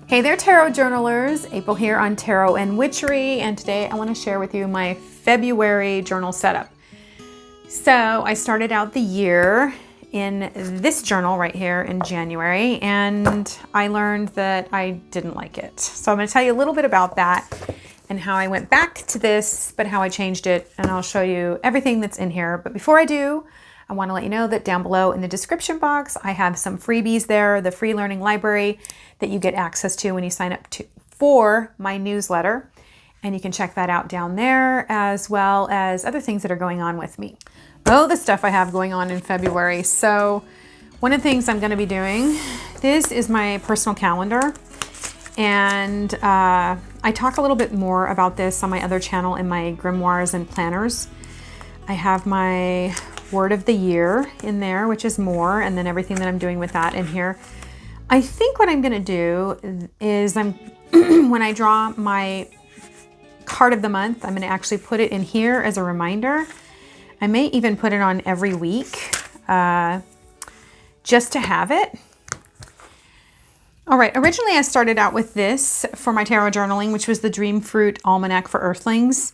Hey there, Tarot Journalers. April here on Tarot and Witchery, and today I want to share with you my February journal setup. So I started out the year in this journal right here in January, and I learned that I didn't like it. So I'm going to tell you a little bit about that and how I went back to this, but how I changed it, and I'll show you everything that's in here. But before I do, I want to let you know that down below in the description box, I have some freebies there, the free learning library that you get access to when you sign up for my newsletter. And you can check that out down there, as well as other things that are going on with me. Oh, the stuff I have going on in February. So one of the things I'm going to be doing, this is my personal calendar. And I talk a little bit more about this on my other channel in my grimoires and planners. I have my word of the year in there, which is more, and then everything that I'm doing with that in here. I think what I'm going to do is when I draw my card of the month, I'm going to actually put it in here as a reminder. I may even put it on every week just to have it. All right, originally I started out with this for my tarot journaling, which was the Dream Fruit Almanac for Earthlings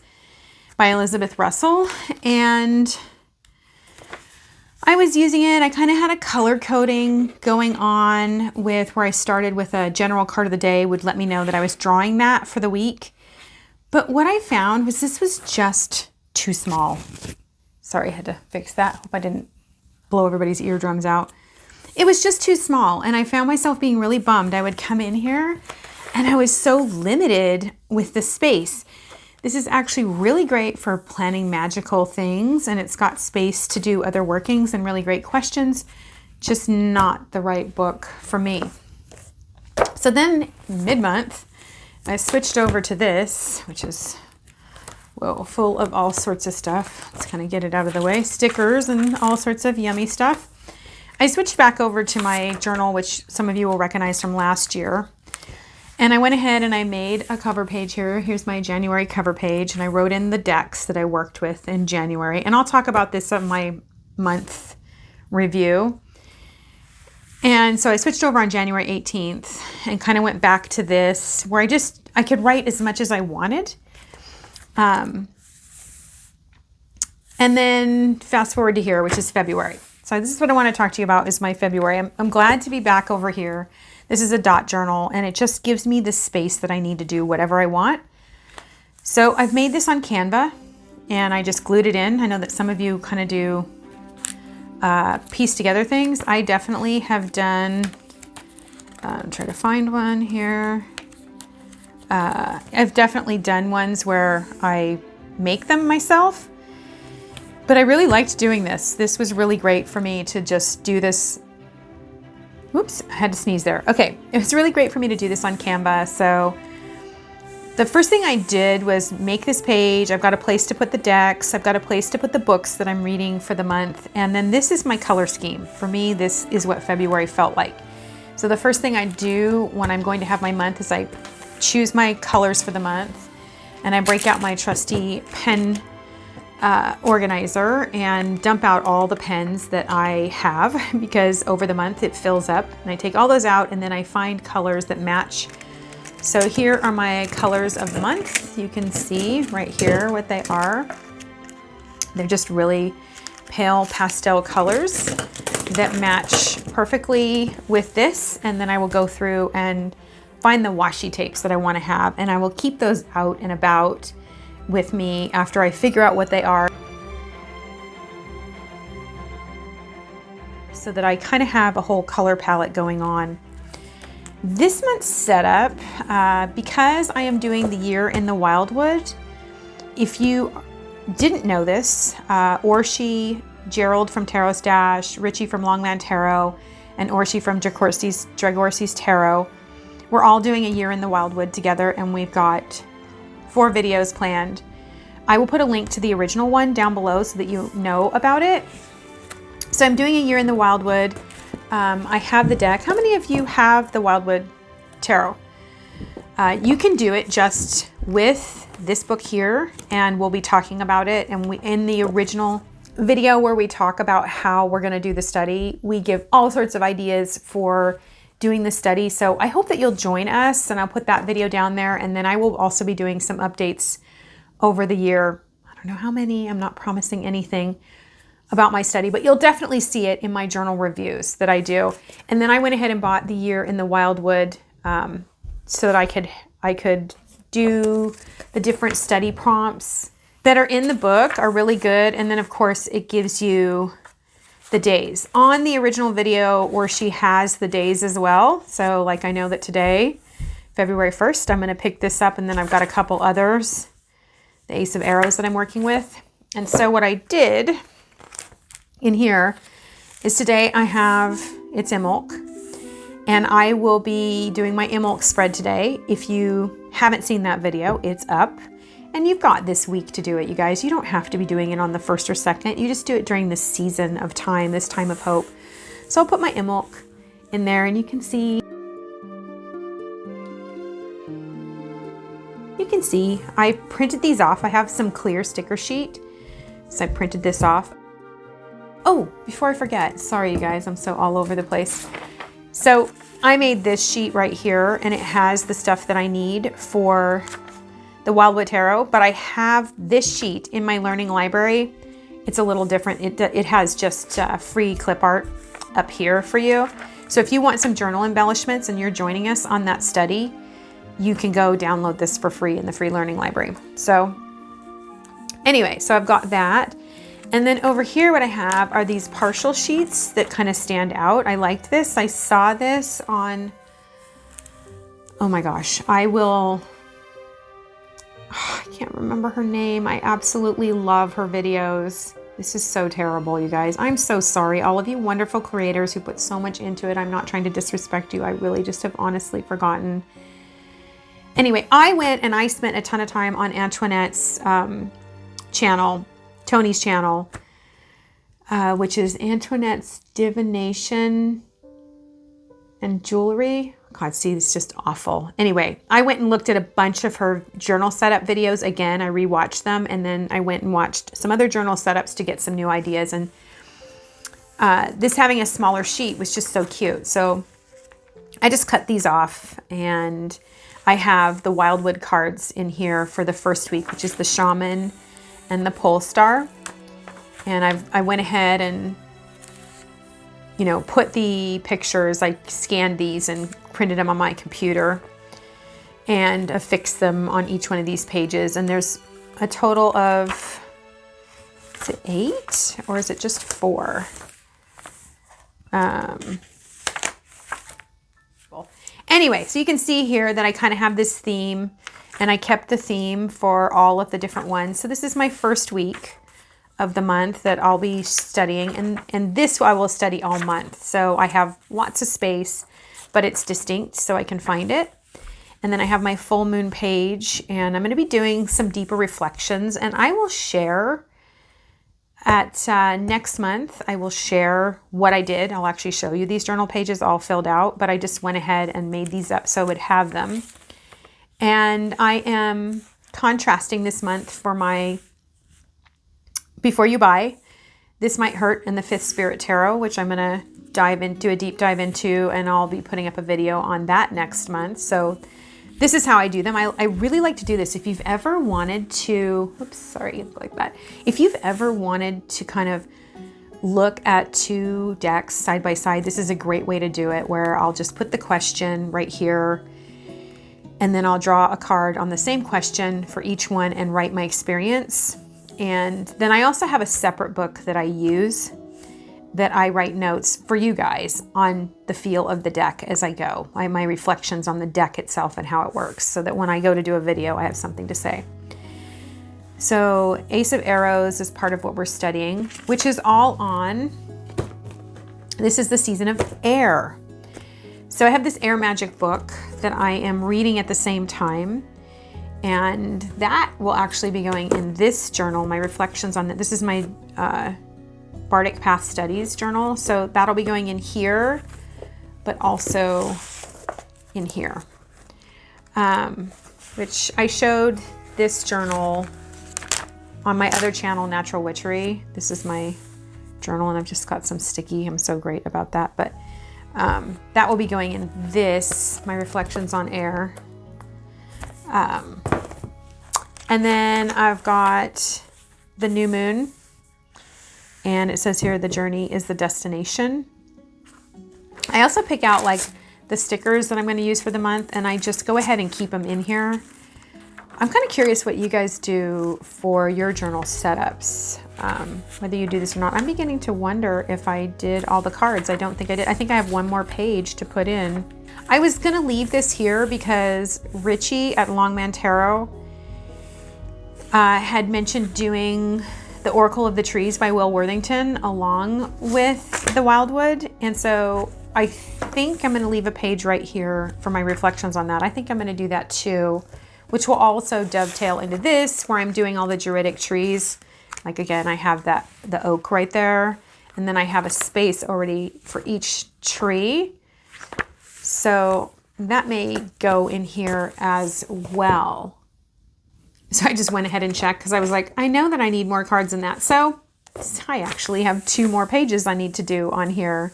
by Elizabeth Russell, and I was using it. I kind of had a color coding going on with where I started with a general card of the day would let me know that I was drawing that for the week. But what I found was this was just too small. Sorry, I had to fix that. Hope I didn't blow everybody's eardrums out. It was just too small, and I found myself being really bummed. I would come in here and I was so limited with the space. This is actually really great for planning magical things, and it's got space to do other workings and really great questions, just not the right book for me. So then mid-month, I switched over to this, which is, whoa, full of all sorts of stuff. Let's kind of get it out of the way. Stickers and all sorts of yummy stuff. I switched back over to my journal, which some of you will recognize from last year. And I went ahead and I made a cover page here. Here's my January cover page. And I wrote in the decks that I worked with in January. And I'll talk about this on my month review. And so I switched over on January 18th and kind of went back to this where I could write as much as I wanted. And then fast forward to here, which is February. So this is what I want to talk to you about is my February. I'm glad to be back over here. This is a dot journal, and it just gives me the space that I need to do whatever I want. So I've made this on Canva, and I just glued it in. I know that some of you kind of do piece together things. I definitely have done, try to find one here. I've definitely done ones where I make them myself, but I really liked doing this. This was really great for me to just do this. Whoops, I had to sneeze there. Okay, it was really great for me to do this on Canva. So the first thing I did was make this page. I've got a place to put the decks. I've got a place to put the books that I'm reading for the month. And then this is my color scheme. For me, this is what February felt like. So the first thing I do when I'm going to have my month is I choose my colors for the month, and I break out my trusty pen organizer and dump out all the pens that I have, because over the month it fills up, and I take all those out and then I find colors that match. So here are my colors of the month. You can see right here what they are. They're just really pale pastel colors that match perfectly with this, and then I will go through and find the washi tapes that I want to have, and I will keep those out and about with me after I figure out what they are, so that I kind of have a whole color palette going on. This month's setup, because I am doing the year in the Wildwood, if you didn't know this, Orshi, Gerald from Tarot Stash, Richie from Longland Tarot, and Orshi from Dragorsi's Tarot, we're all doing a year in the Wildwood together, and we've got 4 videos planned. I will put a link to the original one down below so that you know about it. So I'm doing a year in the Wildwood. I have the deck. How many of you have the Wildwood Tarot? You can do it just with this book here, and we'll be talking about it. And in the original video where we talk about how we're going to do the study, we give all sorts of ideas for doing the study. So I hope that you'll join us, and I'll put that video down there. And then I will also be doing some updates over the year. I don't know how many, I'm not promising anything about my study, but you'll definitely see it in my journal reviews that I do. And then I went ahead and bought the Year in the Wildwood so that I could do the different study prompts that are in the book are really good. And then of course it gives you the days on the original video where she has the days as well. So like I know that today, February 1st, I'm going to pick this up, and then I've got a couple others, the Ace of Arrows that I'm working with. And so what I did in here is today I have, it's Imulk, and I will be doing my Imulk spread today. If you haven't seen that video, it's up, and you've got this week to do it, you guys. You don't have to be doing it on the 1st or 2nd. You just do it during this season of time, this time of hope. So I'll put my Imulk in there, and you can see I printed these off. I have some clear sticker sheet, so I printed this off. Oh, before I forget, sorry you guys, I'm so all over the place. So I made this sheet right here, and it has the stuff that I need for the Wildwood Tarot, but I have this sheet in my learning library. It's a little different. It has just free clip art up here for you. So if you want some journal embellishments and you're joining us on that study, you can go download this for free in the free learning library. So anyway, so I've got that. And then over here, what I have are these partial sheets that kind of stand out. I liked this. I saw this on, oh my gosh, I can't remember her name. I absolutely love her videos. This is so terrible, you guys. I'm so sorry. All of you wonderful creators who put so much into it. I'm not trying to disrespect you. I really just have honestly forgotten. Anyway, I went and I spent a ton of time on Antoinette's channel, Tony's channel, which is Antoinette's Divination and Jewelry. God, see, it's just awful. Anyway, I went and looked at a bunch of her journal setup videos. Again, I rewatched them, and then I went and watched some other journal setups to get some new ideas. And this having a smaller sheet was just so cute. So I just cut these off, and I have the Wildwood cards in here for the first week, which is the Shaman and the Pole Star. And I went ahead and, you know, put the pictures, I scanned these and printed them on my computer and affixed them on each one of these pages. And there's a total of, is it 8 or is it just 4? Anyway, so you can see here that I kind of have this theme, and I kept the theme for all of the different ones. So this is my first week of the month that I'll be studying, and this I will study all month. So I have lots of space, but it's distinct so I can find it. And then I have my full moon page, and I'm going to be doing some deeper reflections, and I will share at next month. I will share what I did. I'll actually show you these journal pages all filled out, but I just went ahead and made these up so I would have them. And I am contrasting this month for my Before You Buy, This Might Hurt, and the Fifth Spirit Tarot, which I'm going to do a deep dive into, and I'll be putting up a video on that next month. So this is how I do them. I really like to do this. If you've ever wanted to, oops, sorry, like that. If you've ever wanted to kind of look at 2 decks side by side, this is a great way to do it, where I'll just put the question right here, and then I'll draw a card on the same question for each one and write my experience. And then I also have a separate book that I use, that I write notes for you guys on the feel of the deck as I go. My reflections on the deck itself and how it works, so that when I go to do a video, I have something to say. So Ace of Arrows is part of what we're studying, which is all on, this is the season of air. So I have this air magic book that I am reading at the same time. And that will actually be going in this journal, my reflections on it. This is my Bardic Path Studies journal. So that'll be going in here, but also in here. Which I showed this journal on my other channel, Natural Witchery. This is my journal, and I've just got some sticky. I'm so great about that. But That will be going in this, my reflections on air. And then I've got the new moon, and it says here, the journey is the destination. I also pick out like the stickers that I'm going to use for the month, and I just go ahead and keep them in here. I'm kind of curious what you guys do for your journal setups, whether you do this or not. I'm beginning to wonder if I did all the cards. I don't think I did. I think I have one more page to put in. I was going to leave this here because Richie at Longman Tarot had mentioned doing the Oracle of the Trees by Will Worthington along with the Wildwood. And so I think I'm going to leave a page right here for my reflections on that. I think I'm going to do that too, which will also dovetail into this where I'm doing all the Druidic trees. Like again, I have the oak right there, and then I have a space already for each tree. So that may go in here as well. So I just went ahead and checked because I was like, I know that I need more cards than that. So I actually have 2 more pages I need to do on here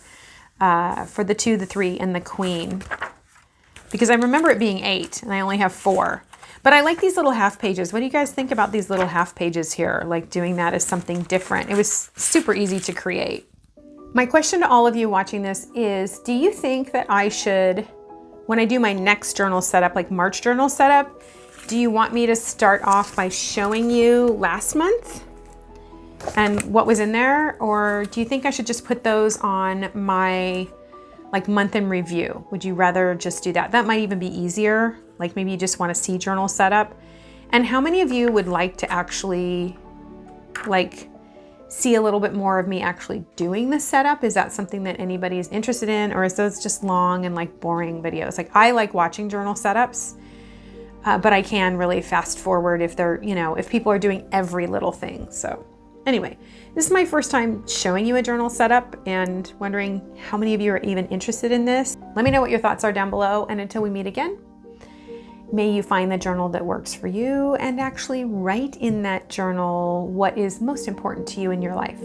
for the 2, the 3, and the Queen. Because I remember it being 8 and I only have 4. But I like these little half pages. What do you guys think about these little half pages here? Like doing that as something different. It was super easy to create. My question to all of you watching this is, do you think that I should, when I do my next journal setup, like March journal setup, do you want me to start off by showing you last month and what was in there? Or do you think I should just put those on my like month in review? Would you rather just do that? That might even be easier. Like maybe you just want to see journal setup. And how many of you would like to actually like see a little bit more of me actually doing the setup? Is that something that anybody is interested in? Or is those just long and like boring videos? Like I like watching journal setups. But I can really fast forward if they're, you know, if people are doing every little thing. So anyway, this is my first time showing you a journal setup and wondering how many of you are even interested in this. Let me know what your thoughts are down below. And until we meet again, may you find the journal that works for you and actually write in that journal what is most important to you in your life.